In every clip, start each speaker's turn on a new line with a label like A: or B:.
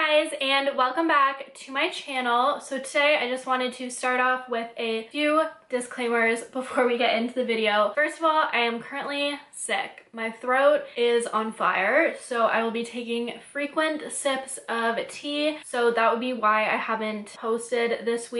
A: guys, and welcome back to my channel. So today I just wanted to start off with a few disclaimers before we get into the video. First of all, I am currently sick. My throat is on fire, so I will be taking frequent sips of tea. So that would be why I haven't posted this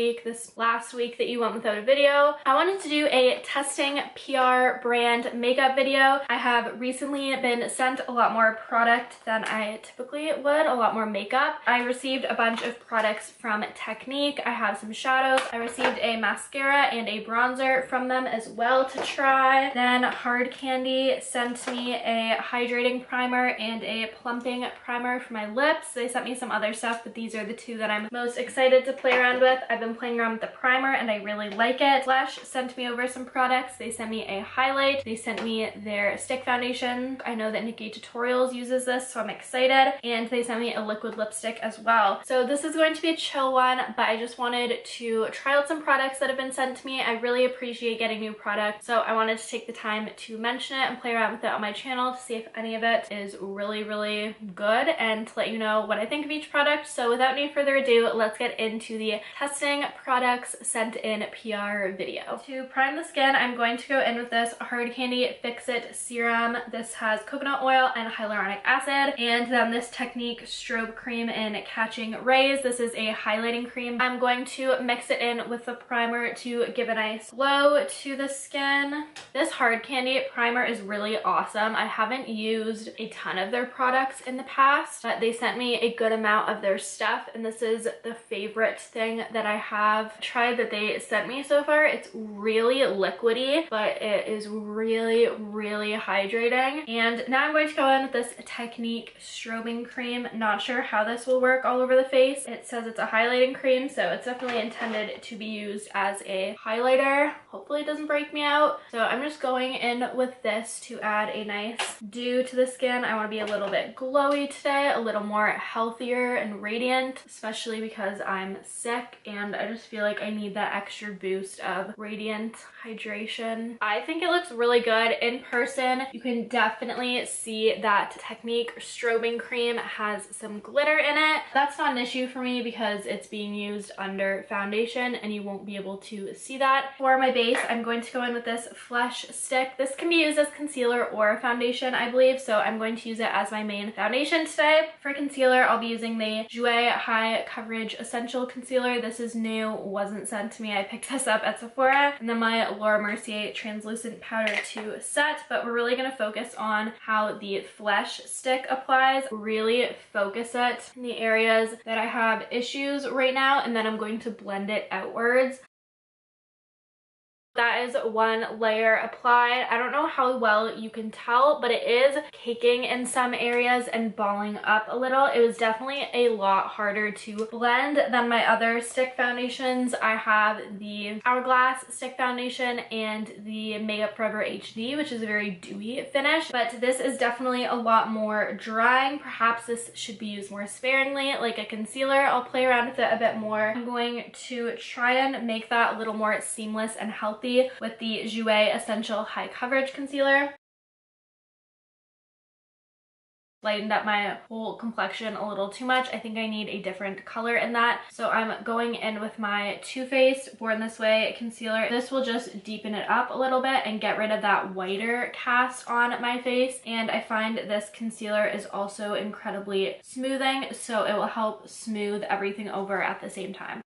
A: last week that you went without a video. I wanted to do a testing PR brand makeup video. I have recently been sent a lot more product than I typically would, a lot more makeup. I received a bunch of products from Technique. I have some shadows. I received a mascara and a bronzer from them as well to try. Then Hard Candy sent me a hydrating primer and a plumping primer for my lips. They sent me some other stuff, but these are the two that I'm most excited to play around with. I've been playing around with the primer and I really like it. Blush sent me over some products. They sent me a highlight. They sent me their stick foundation. I know that Nikki Tutorials uses this, so I'm excited. And they sent me a liquid lipstick as well. So this is going to be a chill one, but I just wanted to try out some products that have been sent to me. I really appreciate getting new products, so I wanted to take the time to mention it and play around with it on my channel to see if any of it is really good and to let you know what I think of each product. So without any further ado, let's get into the testing products sent in PR video. To prime the skin, I'm going to go in with this Hard Candy Fix It Serum. This has coconut oil and hyaluronic acid, and then this Technique Strobe Cream in Catching Rays. This is a highlighting cream. I'm going to mix it in with the primer to give a nice glow to the skin. This Hard Candy primer is really awesome. I haven't used a ton of their products in the past, but they sent me a good amount of their stuff, and this is the favorite thing that I have tried that they sent me so far. It's really liquidy, but it is really hydrating. And now I'm going to go in with this Technique Strobing Cream. Not sure how this will work all over the face. It says it's a highlighting cream, so it's definitely intended to be used as a highlighter. Hopefully it doesn't break me out. So I'm just going in with this to add a nice dew to the skin. I want to be a little bit glowy today, a little more healthier and radiant, especially because I'm sick and I just feel like I need that extra boost of radiant hydration. I think it looks really good in person. You can definitely see that Technique Strobing Cream has some glitter in it. That's not an issue for me because it's being used under foundation and you won't be able to see that. For my base, I'm going to go in with this Flesh Stick. This can be used as concealer or foundation, I believe, so I'm going to use it as my main foundation today. For concealer, I'll be using the Jouer High Coverage Essential Concealer. This is new, wasn't sent to me. I picked this up at Sephora. And then my Laura Mercier Translucent Powder to set, but we're really going to focus on how the Flesh Stick applies. Really focus it in the areas that I have issues right now, and then I'm going to blend it outwards. That is one layer applied. I don't know how well you can tell, but it is caking in some areas and balling up a little. It was definitely a lot harder to blend than my other stick foundations. I have the Hourglass stick foundation and the Makeup Forever HD, which is a very dewy finish, but this is definitely a lot more drying. Perhaps this should be used more sparingly, like a concealer. I'll play around with it a bit more. I'm going to try and make that a little more seamless and healthy with the Jouer Essential High Coverage Concealer. Lightened up my whole complexion a little too much. I think I need a different color in that. So I'm going in with my Too Faced Born This Way concealer. This will just deepen it up a little bit and get rid of that whiter cast on my face. And I find this concealer is also incredibly smoothing, so it will help smooth everything over at the same time.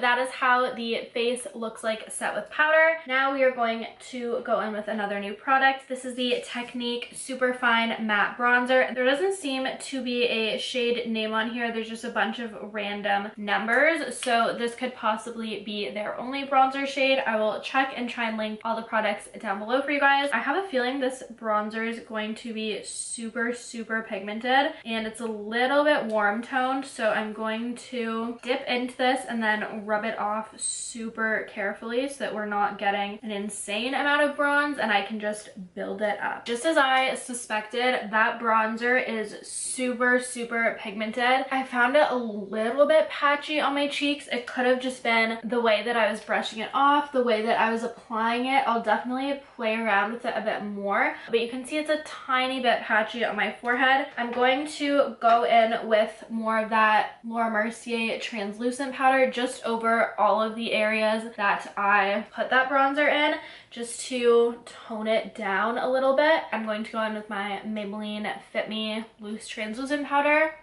A: That is how the face looks like set with powder. Now we are going to go in with another new product. This is the Technique Superfine Matte Bronzer. There doesn't seem to be a shade name on here. There's just a bunch of random numbers. So this could possibly be their only bronzer shade. I will check and try and link all the products down below for you guys. I have a feeling this bronzer is going to be super pigmented and it's a little bit warm toned. So I'm going to dip into this and then rub it off super carefully so that we're not getting an insane amount of bronze, and I can just build it up. Just as I suspected, that bronzer is super, super pigmented. I found it a little bit patchy on my cheeks. It could have just been the way that I was brushing it off, the way that I was applying it. I'll definitely play around with it a bit more, but you can see it's a tiny bit patchy on my forehead. I'm going to go in with more of that Laura Mercier translucent powder just over all of the areas that I put that bronzer in, just to tone it down a little bit. I'm going to go in with my Maybelline Fit Me loose translucent powder.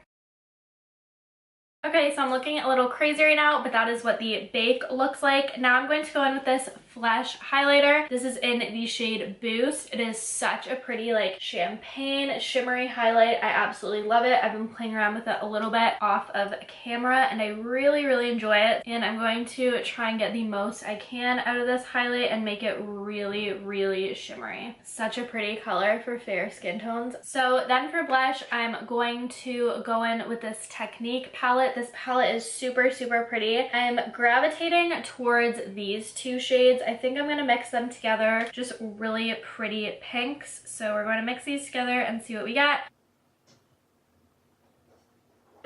A: Okay, so I'm looking a little crazy right now, but that is what the bake looks like. Now I'm going to go in with this Flesh highlighter. This is in the shade Boost. It is such a pretty like champagne shimmery highlight. I absolutely love it. I've been playing around with it a little bit off of camera and I really, really enjoy it. And I'm going to try and get the most I can out of this highlight and make it really, really shimmery. Such a pretty color for fair skin tones. So then for blush, I'm going to go in with this Technique palette. This palette is super, super pretty. I'm gravitating towards these two shades. I think I'm going to mix them together. Just really pretty pinks. So we're going to mix these together and see what we get.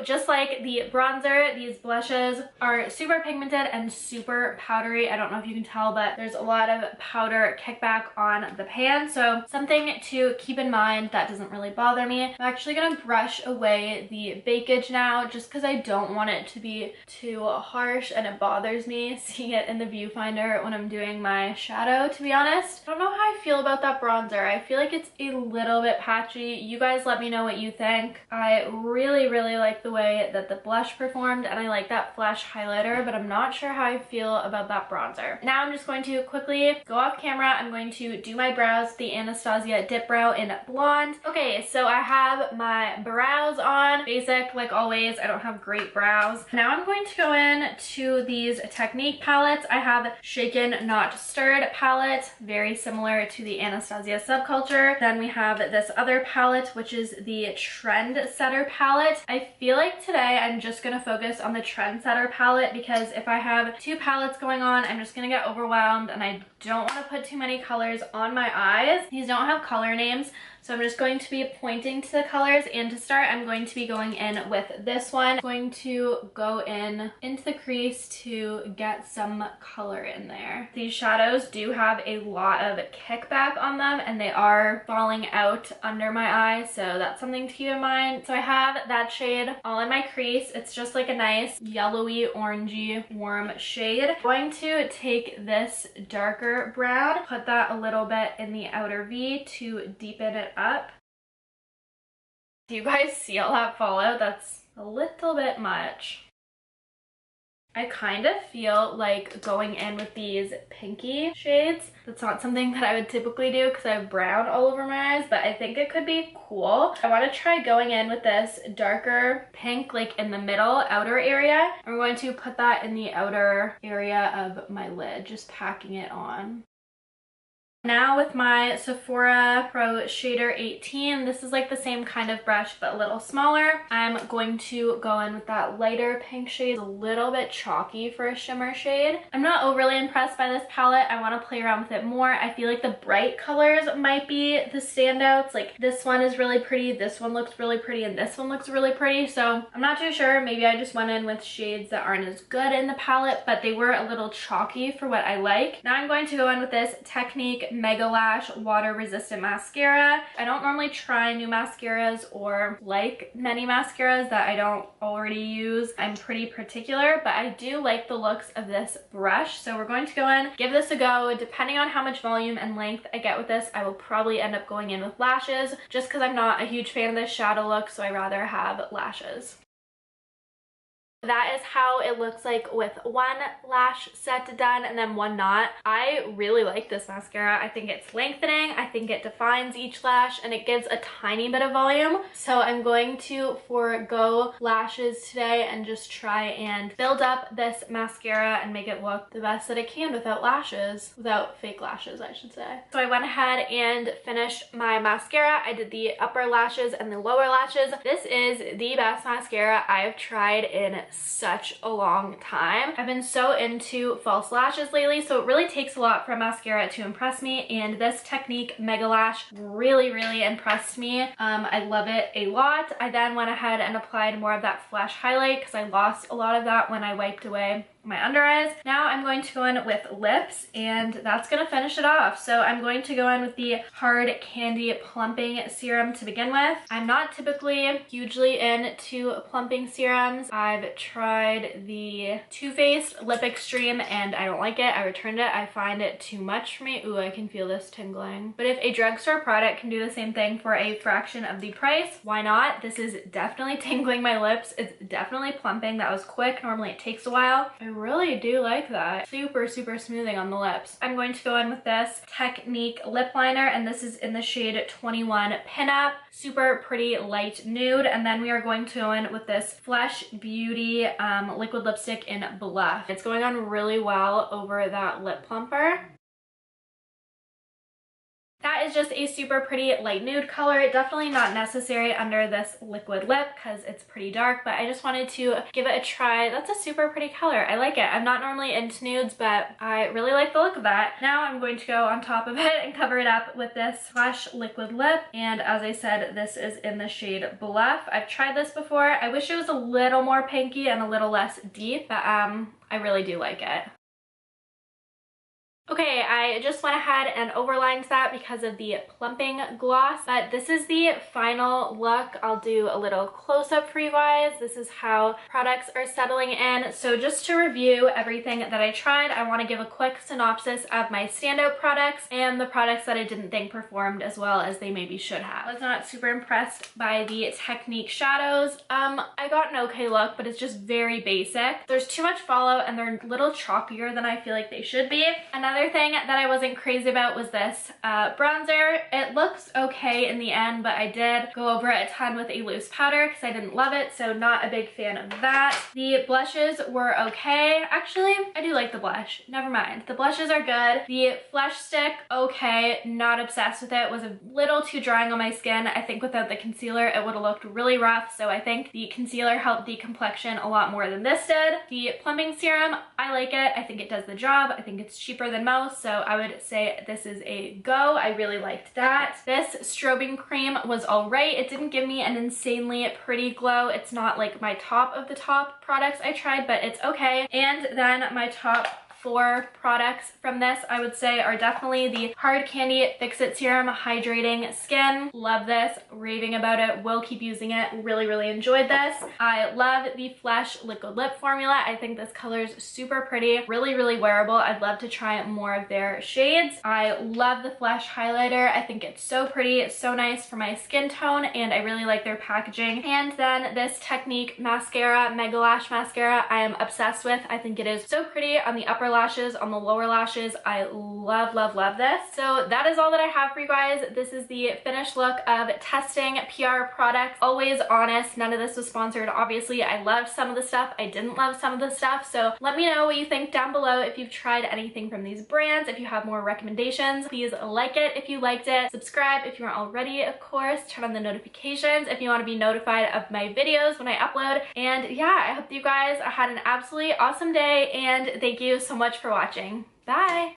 A: Just like the bronzer, these blushes are super pigmented and super powdery. I don't know if you can tell, but there's a lot of powder kickback on the pan. So something to keep in mind that doesn't really bother me. I'm actually going to brush away the bakage now just because I don't want it to be too harsh and it bothers me seeing it in the viewfinder when I'm doing my shadow, to be honest. I don't know how I feel about that bronzer. I feel like it's a little bit patchy. You guys let me know what you think. I really, really like the way that the blush performed and I like that Flesh highlighter, but I'm not sure how I feel about that bronzer. Now I'm just going to quickly go off camera. I'm going to do my brows, the Anastasia Dip Brow in Blonde. Okay, so I have my brows on, basic like always. I don't have great brows. Now I'm going to go in to these Technique palettes. I have Shaken Not Stirred palette, very similar to the Anastasia Subculture. Then we have this other palette, which is the Trend Setter palette. I feel like today I'm just going to focus on the Trendsetter palette because if I have two palettes going on, I'm just going to get overwhelmed and I don't want to put too many colors on my eyes. These don't have color names, so I'm just going to be pointing to the colors, and to start I'm going to be going in with this one. I'm going to go in into the crease to get some color in there. These shadows do have a lot of kickback on them and they are falling out under my eye, so that's something to keep in mind. So I have that shade all in my crease. It's just like a nice yellowy, orangey, warm shade. I'm going to take this darker brown, put that a little bit in the outer V to deepen it up. Do you guys see all that fallout? That's a little bit much. I kind of feel like going in with these pinky shades. That's not something that I would typically do because I have brown all over my eyes, but I think it could be cool. I want to try going in with this darker pink like in the middle outer area. I'm going to put that in the outer area of my lid, just packing it on. Now with my Sephora Pro Shader 18, this is like the same kind of brush but a little smaller. I'm going to go in with that lighter pink shade. It's a little bit chalky for a shimmer shade. I'm not overly impressed by this palette. I want to play around with it more. I feel like the bright colors might be the standouts. Like this one is really pretty, this one looks really pretty, and this one looks really pretty. So I'm not too sure. Maybe I just went in with shades that aren't as good in the palette, but they were a little chalky for what I like. Now I'm going to go in with this Technique Mega Lash water resistant mascara. I don't normally try new mascaras or like many mascaras that I don't already use. I'm pretty particular, but I do like the looks of this brush. So we're going to go in, give this a go. Depending on how much volume and length I get with this, I will probably end up going in with lashes just because I'm not a huge fan of this shadow look, so I rather have lashes. That is how it looks like with one lash set done and then one not. I really like this mascara. I think it's lengthening, I think it defines each lash, and it gives a tiny bit of volume. So I'm going to forego lashes today and just try and build up this mascara and make it look the best that it can without lashes. Without fake lashes, I should say. So I went ahead and finished my mascara. I did the upper lashes and the lower lashes. This is the best mascara I have tried in such a long time. I've been so into false lashes lately, so it really takes a lot from mascara to impress me, and this Technique Mega Lash really, really impressed me. I love it a lot. I then went ahead and applied more of that flash highlight because I lost a lot of that when I wiped away my under eyes. Now I'm going to go in with lips, and that's gonna finish it off. So I'm going to go in with the Hard Candy Plumping Serum to begin with. I'm not typically hugely into plumping serums. I've tried the Too Faced Lip Extreme and I don't like it. I returned it. I find it too much for me. Ooh, I can feel this tingling. But if a drugstore product can do the same thing for a fraction of the price, why not? This is definitely tingling my lips. It's definitely plumping. That was quick. Normally it takes a while. I really do like that. Super, super smoothing on the lips. I'm going to go in with this Technique lip liner, and this is in the shade 21 Pinup. Super pretty light nude. And then we are going to go in with this Flesh Beauty liquid lipstick in Bluff. It's going on really well over that lip plumper. That is just a super pretty light nude color. Definitely not necessary under this liquid lip because it's pretty dark, but I just wanted to give it a try. That's a super pretty color. I like it. I'm not normally into nudes, but I really like the look of that. Now I'm going to go on top of it and cover it up with this Flesh liquid lip. And as I said, this is in the shade Bluff. I've tried this before. I wish it was a little more pinky and a little less deep, but I really do like it. Okay, I just went ahead and overlined that because of the plumping gloss, but this is the final look. I'll do a little close-up for you guys. This is how products are settling in. So just to review everything that I tried, I want to give a quick synopsis of my standout products and the products that I didn't think performed as well as they maybe should have. I was not super impressed by the Technique shadows. I got an okay look, but it's just very basic. There's too much fallout and they're a little chalkier than I feel like they should be. Another thing that I wasn't crazy about was this bronzer. It looks okay in the end, but I did go over it a ton with a loose powder because I didn't love it, so not a big fan of that. The blushes were okay. Actually, I do like the blush. Never mind. The blushes are good. The Flesh Stick, okay. Not obsessed with it. Was a little too drying on my skin. I think without the concealer, it would have looked really rough, so I think the concealer helped the complexion a lot more than this did. The plumping serum, I like it. I think it does the job. I think it's cheaper than most, so I would say this is a go. I really liked that. This strobing cream was all right. It didn't give me an insanely pretty glow. It's not like my top of the top products I tried, but it's okay. And then my top 4 products from this, I would say, are definitely the Hard Candy Fix It Serum Hydrating Skin. Love this, raving about it, will keep using it, really, really enjoyed this. I love the Flesh Liquid Lip Formula. I think this color is super pretty, really, really wearable. I'd love to try more of their shades. I love the Flesh Highlighter. I think it's so pretty, it's so nice for my skin tone, and I really like their packaging. And then this Technique Mascara, Mega Lash Mascara, I am obsessed with. I think it is so pretty on the upper lashes, on the lower lashes. I love, love, love this. So that is all that I have for you guys. This is the finished look of testing PR products. Always honest, none of this was sponsored. Obviously, I loved some of the stuff. I didn't love some of the stuff. So let me know what you think down below if you've tried anything from these brands. If you have more recommendations, please like it if you liked it. Subscribe if you aren't already, of course. Turn on the notifications if you want to be notified of my videos when I upload. And yeah, I hope you guys had an absolutely awesome day, and thank you so much for watching. Bye!